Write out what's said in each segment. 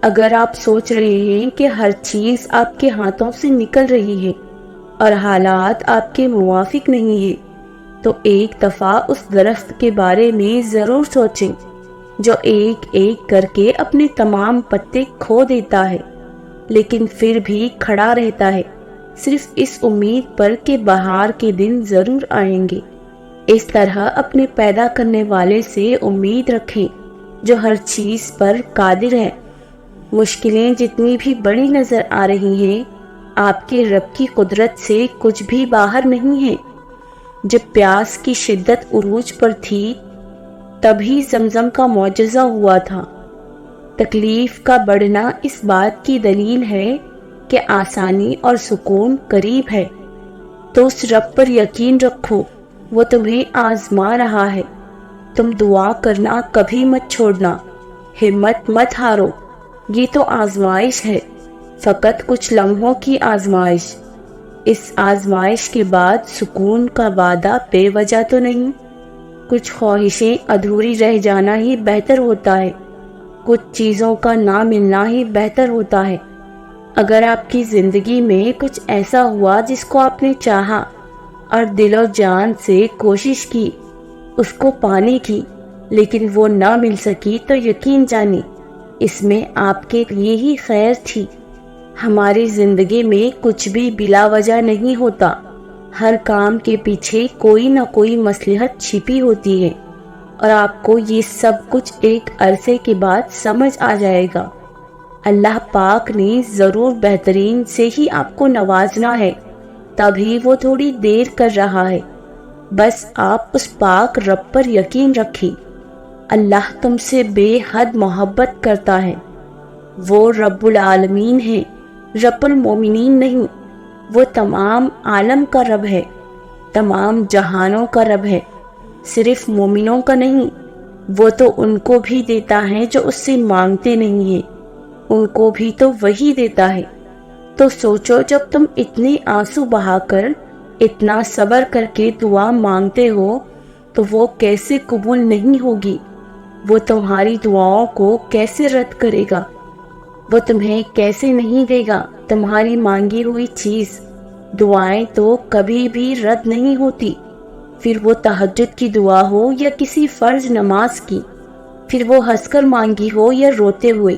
اگر آپ سوچ رہے ہیں کہ ہر چیز آپ کے ہاتھوں سے نکل رہی ہے اور حالات آپ کے موافق نہیں ہیں، تو ایک دفعہ اس درخت کے بارے میں ضرور سوچیں جو ایک ایک کر کے اپنے تمام پتے کھو دیتا ہے لیکن پھر بھی کھڑا رہتا ہے، صرف اس امید پر کہ بہار کے دن ضرور آئیں گے۔ اس طرح اپنے پیدا کرنے والے سے امید رکھیں جو ہر چیز پر قادر ہے۔ مشکلیں جتنی بھی بڑی نظر آ رہی ہیں، آپ کے رب کی قدرت سے کچھ بھی باہر نہیں ہے۔ جب پیاس کی شدت عروج پر تھی تبھی زمزم کا معجزہ ہوا تھا۔ تکلیف کا بڑھنا اس بات کی دلیل ہے کہ آسانی اور سکون قریب ہے۔ تو اس رب پر یقین رکھو، وہ تمہیں آزما رہا ہے۔ تم دعا کرنا کبھی مت چھوڑنا، ہمت مت ہارو۔ یہ تو آزمائش ہے، فقط کچھ لمحوں کی آزمائش۔ اس آزمائش کے بعد سکون کا وعدہ بے وجہ تو نہیں۔ کچھ خواہشیں ادھوری رہ جانا ہی بہتر ہوتا ہے، کچھ چیزوں کا نہ ملنا ہی بہتر ہوتا ہے۔ اگر آپ کی زندگی میں کچھ ایسا ہوا جس کو آپ نے چاہا اور دل و جان سے کوشش کی اس کو پانے کی، لیکن وہ نہ مل سکی، تو یقین جانیں اس میں آپ کے لیے ہی خیر تھی۔ ہماری زندگی میں کچھ بھی بلا وجہ نہیں ہوتا، ہر کام کے پیچھے کوئی نہ کوئی مصلحت چھپی ہوتی ہے، اور آپ کو یہ سب کچھ ایک عرصے کے بعد سمجھ آ جائے گا۔ اللہ پاک نے ضرور بہترین سے ہی آپ کو نوازنا ہے، تبھی وہ تھوڑی دیر کر رہا ہے۔ بس آپ اس پاک رب پر یقین رکھیں۔ اللہ تم سے بے حد محبت کرتا ہے۔ وہ رب العالمین ہے، رب المومنین نہیں۔ وہ تمام عالم کا رب ہے، تمام جہانوں کا رب ہے، صرف مومنوں کا نہیں۔ وہ تو ان کو بھی دیتا ہے جو اس سے مانگتے نہیں ہیں، ان کو بھی تو وہی دیتا ہے۔ تو سوچو، جب تم اتنے آنسو بہا کر، اتنا صبر کر کے دعا مانگتے ہو تو وہ کیسے قبول نہیں ہوگی؟ وہ تمہاری دعاؤں کو کیسے رد کرے گا؟ وہ تمہیں کیسے نہیں دے گا تمہاری مانگی ہوئی چیز؟ دعائیں تو کبھی بھی رد نہیں ہوتی، پھر وہ تہجد کی دعا ہو یا کسی فرض نماز کی، پھر وہ ہنس کر مانگی ہو یا روتے ہوئے،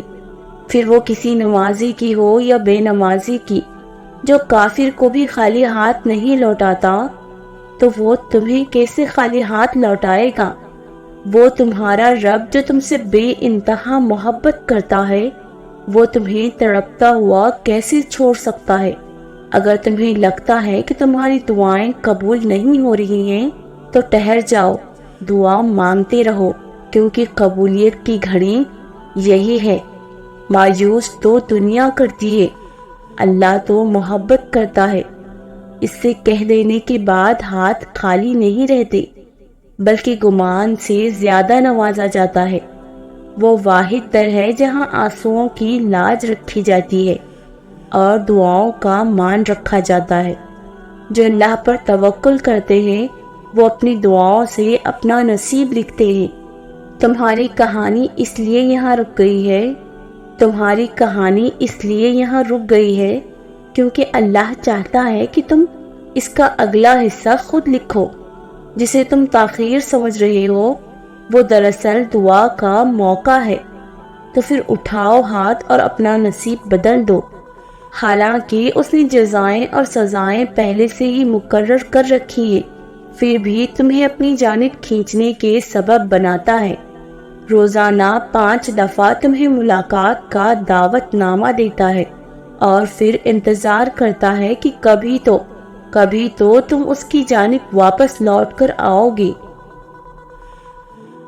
پھر وہ کسی نمازی کی ہو یا بے نمازی کی۔ جو کافر کو بھی خالی ہاتھ نہیں لوٹاتا تو وہ تمہیں کیسے خالی ہاتھ لوٹائے گا؟ وہ تمہارا رب جو تم سے بے انتہا محبت کرتا ہے، وہ تمہیں تڑپتا ہوا کیسے چھوڑ سکتا ہے؟ اگر تمہیں لگتا ہے کہ تمہاری دعائیں قبول نہیں ہو رہی ہیں تو ٹھہر جاؤ، دعا مانگتے رہو، کیونکہ قبولیت کی گھڑی یہی ہے۔ مایوس تو دنیا کرتی ہے، اللہ تو محبت کرتا ہے۔ اس سے کہہ دینے کے بعد ہاتھ خالی نہیں رہتے، بلکہ گمان سے زیادہ نوازا جاتا ہے۔ وہ واحد در ہے جہاں آنسوؤں کی لاج رکھی جاتی ہے اور دعاؤں کا مان رکھا جاتا ہے۔ جو اللہ پر توکل کرتے ہیں وہ اپنی دعاؤں سے اپنا نصیب لکھتے ہیں۔ تمہاری کہانی اس لیے یہاں رک گئی ہے، تمہاری کہانی اس لیے یہاں رک گئی ہے کیونکہ اللہ چاہتا ہے کہ تم اس کا اگلا حصہ خود لکھو۔ جسے تم تاخیر سمجھ رہے ہو وہ دراصل دعا کا موقع ہے، تو پھر اٹھاؤ ہاتھ اور اپنا نصیب بدل دو۔ حالانکہ اس نے جزائیں اور سزائیں پہلے سے ہی مقرر کر رکھی ہیں، پھر بھی تمہیں اپنی جانب کھینچنے کے سبب بناتا ہے۔ روزانہ 5 دفعہ تمہیں ملاقات کا دعوت نامہ دیتا ہے اور پھر انتظار کرتا ہے کہ کبھی تو تم اس کی جانب واپس لوٹ کر آؤ گے۔